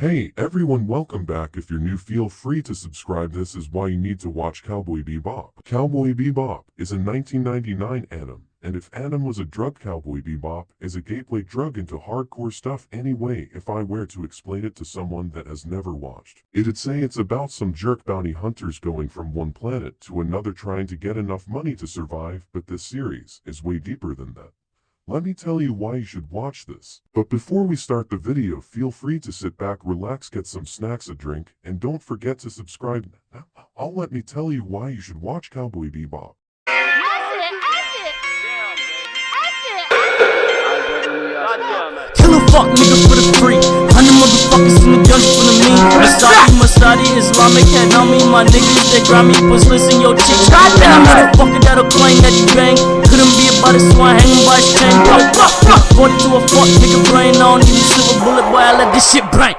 Hey everyone, welcome back. If you're new, feel free to subscribe. This is why you need to watch Cowboy Bebop. Cowboy Bebop is a 1999 anime, and if anime was a drug, Cowboy Bebop is a gateway drug into hardcore stuff. Anyway, if I were to explain it to someone that has never watched, it'd say it's about some jerk bounty hunters going from one planet to another trying to get enough money to survive, but this series is way deeper than that. Let me tell you why you should watch this. But before we start the video, feel free to sit back, relax, get some snacks, a drink, and don't forget to subscribe. Now, let me tell you why you should watch Cowboy Bebop. Kill a fuck nigga for the free. 100 motherfuckers in the dungeon for the me. Masadi, Islamic head on me. My niggas, they grind me, push listen your chicks. And I met a fucker that'll claim that you bang. Couldn't be about it, so I hang him by his chain. 40 to a fuck nigga brain. I don't even silver bullet, boy, I let this shit bang.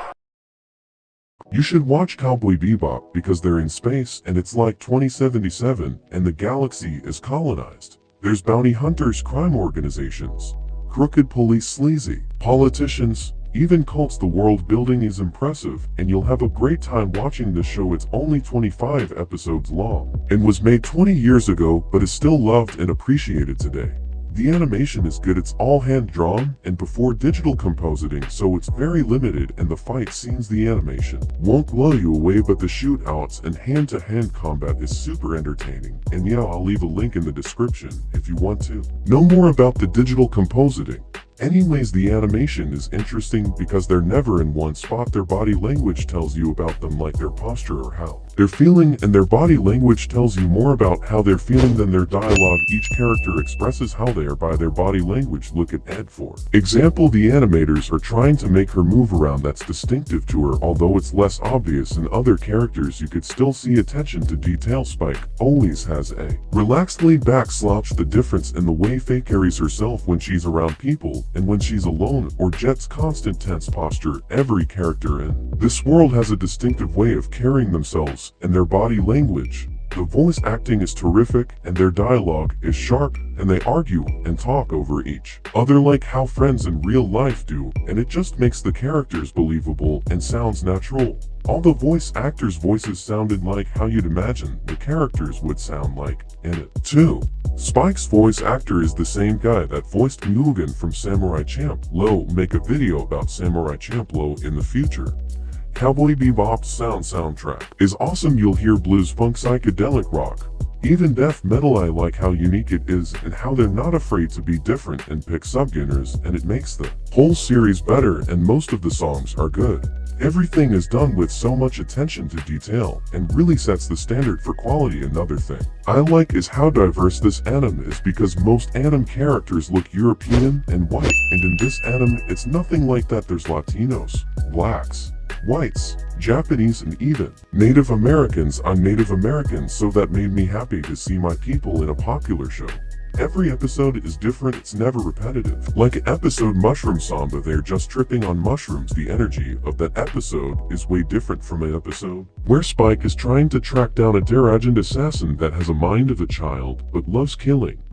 You should watch Cowboy Bebop because they're in space and it's like 2077 and the galaxy is colonized. There's bounty hunters, crime organizations, crooked police, sleazy politicians, even cults. The world building is impressive, and you'll have a great time watching this show. It's only 25 episodes long, and was made 20 years ago, but is still loved and appreciated today. The animation is good, it's all hand-drawn, and before digital compositing, so it's very limited, and the fight scenes, the animation won't blow you away, but the shootouts and hand-to-hand combat is super entertaining. And yeah, I'll leave a link in the description if you want to know more about the digital compositing. Anyways, the animation is interesting because they're never in one spot. Their body language tells you about them, like their posture or how they're feeling, and their body language tells you more about how they're feeling than their dialogue. Each character expresses how they are by their body language. Look at Ed, for example. The animators are trying to make her move around that's distinctive to her, although it's less obvious in other characters. You could still see attention to detail. Spike always has a relaxed, laid back slouch. The difference in the way Faye carries herself when she's around people and when she's alone, or Jet's constant tense posture. Every character in this world has a distinctive way of carrying themselves and their body language. The voice acting is terrific, and their dialogue is sharp, and they argue and talk over each other like how friends in real life do, and it just makes the characters believable and sounds natural. All the voice actors' voices sounded like how you'd imagine the characters would sound like in it, too. Spike's voice actor is the same guy that voiced Mugen from Samurai Champloo. Make a video about Samurai Champloo in the future. Cowboy Bebop's soundtrack is awesome. You'll hear blues, funk, psychedelic rock, even death metal. I like how unique it is and how they're not afraid to be different and pick subgenres, and it makes the whole series better, and most of the songs are good. Everything is done with so much attention to detail and really sets the standard for quality. Another thing I like is how diverse this anime is, because most anime characters look European and white, and in this anime it's nothing like that. There's Latinos, blacks, whites, Japanese, and even Native Americans. I'm Native American, so that made me happy to see my people in a popular show. Every episode is different, it's never repetitive. Like episode Mushroom Samba, they're just tripping on mushrooms. The energy of that episode is way different from an episode where Spike is trying to track down a deranged assassin that has a mind of a child but loves killing.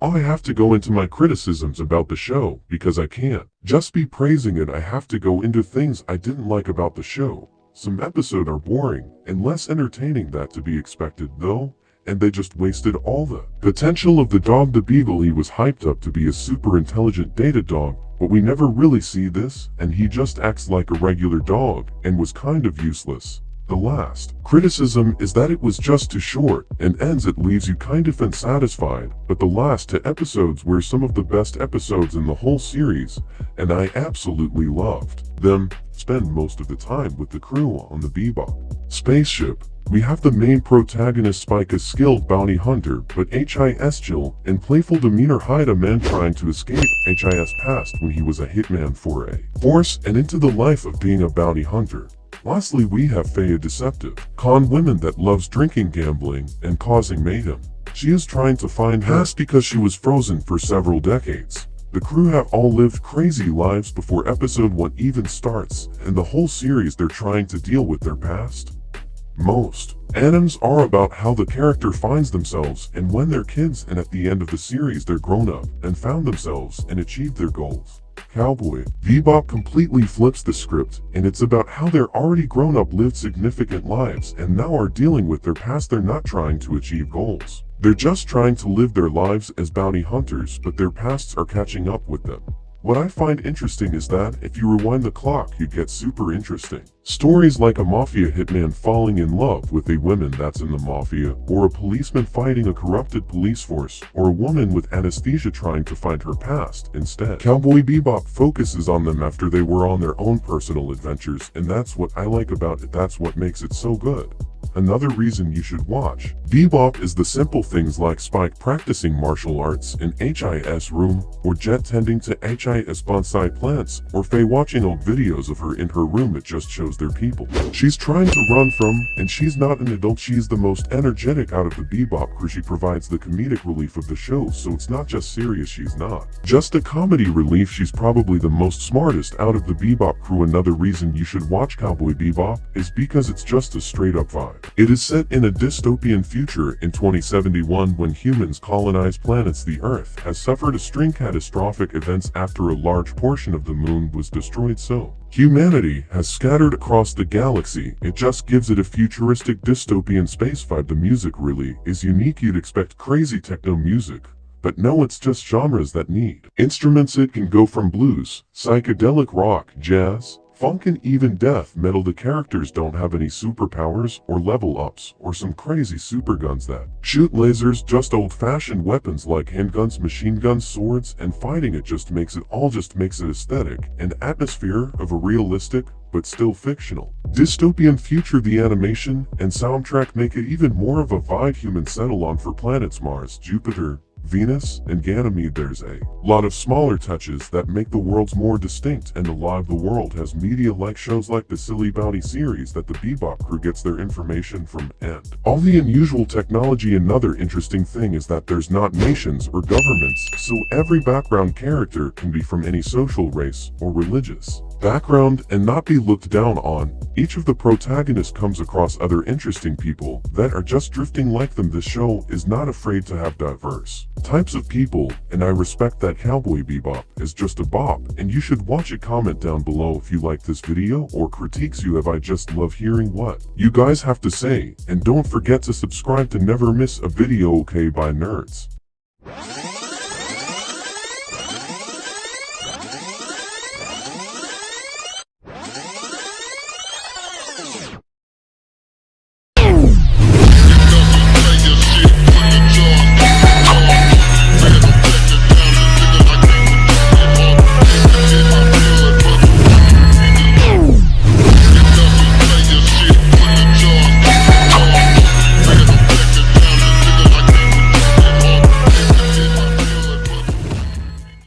I have to go into my criticisms about the show, because I can't just be praising it. I have to go into things I didn't like about the show. Some episodes are boring and less entertaining, that to be expected though, and they just wasted all the potential of the dog, the beagle. He was hyped up to be a super intelligent data dog, but we never really see this, and he just acts like a regular dog and was kind of useless. The last criticism is that it was just too short and ends. It leaves you kind of unsatisfied, but the last 2 episodes were some of the best episodes in the whole series, and I absolutely loved them. Spend most of the time with the crew on the Bebop spaceship. We have the main protagonist Spike, a skilled bounty hunter, but HIS Jill, and playful demeanor hide a man trying to escape HIS past when he was a hitman for a force and into the life of being a bounty hunter. Lastly, we have Faye, a deceptive con woman that loves drinking, gambling, and causing mayhem. She is trying to find past because she was frozen for several decades. The crew have all lived crazy lives before episode 1 even starts, and the whole series they're trying to deal with their past. Most animes are about how the character finds themselves and when they're kids, and at the end of the series they're grown up and found themselves and achieved their goals. Cowboy Bebop completely flips the script, and it's about how they're already grown up, lived significant lives, and now are dealing with their past. They're not trying to achieve goals. They're just trying to live their lives as bounty hunters, but their pasts are catching up with them. What I find interesting is that if you rewind the clock, you get super interesting stories like a mafia hitman falling in love with a woman that's in the mafia, or a policeman fighting a corrupted police force, or a woman with anesthesia trying to find her past. Instead, Cowboy Bebop focuses on them after they were on their own personal adventures, and that's what I like about it. That's what makes it so good. Another reason you should watch Bebop is the simple things like Spike practicing martial arts in HIS room, or Jet tending to HIS bonsai plants, or Faye watching old videos of her in her room. It just shows they're people she's trying to run from, and she's not an adult. She's the most energetic out of the Bebop crew. She provides the comedic relief of the show, so it's not just serious. She's not just a comedy relief. She's probably the most smartest out of the Bebop crew. Another reason you should watch Cowboy Bebop is because it's just a straight up vibe. It is set in a dystopian future in 2071 when humans colonize planets. The Earth has suffered a string catastrophic events after a large portion of the moon was destroyed, so humanity has scattered across the galaxy. It just gives it a futuristic dystopian space vibe. The music really is unique. You'd expect crazy techno music, but no, it's just genres that need instruments. It can go from blues, psychedelic rock, jazz, funk, and even death metal. The characters don't have any superpowers or level ups or some crazy superguns that shoot lasers, just old-fashioned weapons like handguns, machine guns, swords, and fighting. It just makes it aesthetic and atmosphere of a realistic but still fictional dystopian future. The animation and soundtrack make it even more of a vibe. Humans settle on for planets Mars, Jupiter, Venus, and Ganymede. There's a lot of smaller touches that make the worlds more distinct and alive. The world has media like shows like the Silly Bounty series that the Bebop crew gets their information from, and all the unusual technology. Another interesting thing is that there's not nations or governments, so every background character can be from any social, race, or religious background and not be looked down on. Each of the protagonists comes across other interesting people that are just drifting like them. This show is not afraid to have diverse types of people, and I respect that. Cowboy Bebop is just a bop, and you should watch it. Comment down below if you like this video or critiques you have. I just love hearing what you guys have to say, and don't forget to subscribe to never miss a video. Okay, bye nerds.